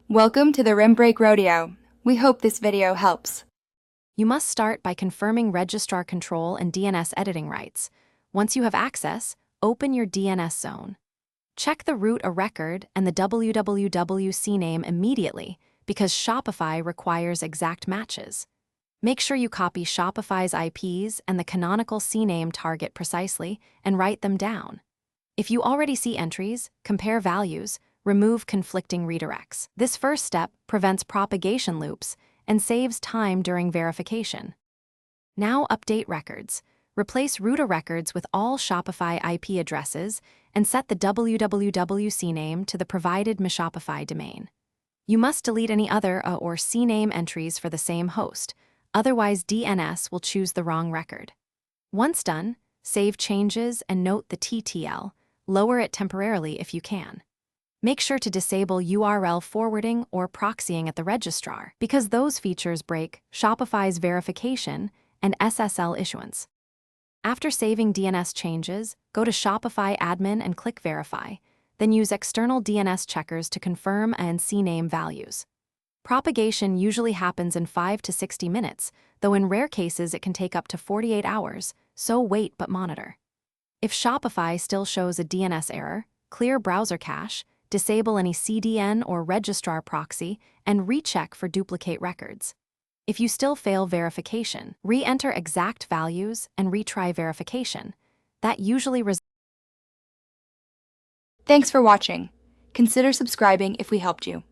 Welcome to the Rim Break Rodeo. We hope this video helps. You must start by confirming registrar control and DNS editing rights. Once you have access, open your DNS zone. Check the root a record and the www CNAME immediately because Shopify requires exact matches. Make sure you copy Shopify's IPs and the canonical CNAME target precisely and write them down. If you already see entries, compare values, remove conflicting redirects. This first step prevents propagation loops and saves time during verification. Now update records. Replace root a records with all Shopify IP addresses and set the www CNAME to the provided Shopify domain. You must delete any other or CNAME entries for the same host, otherwise DNS will choose the wrong record. Once done, save changes and note the TTL. Lower it temporarily if you can. Make sure to disable URL forwarding or proxying at the registrar because those features break Shopify's verification and SSL issuance. After saving DNS changes, go to Shopify admin and click Verify, then use external DNS checkers to confirm and CNAME values. Propagation usually happens in 5 to 60 minutes, though in rare cases it can take up to 48 hours, so wait but monitor. If Shopify still shows a DNS error, clear browser cache, disable any CDN or registrar proxy, and recheck for duplicate records. If you still fail verification, re-enter exact values and retry verification. That usually results. Thanks for watching. Consider subscribing if we helped you.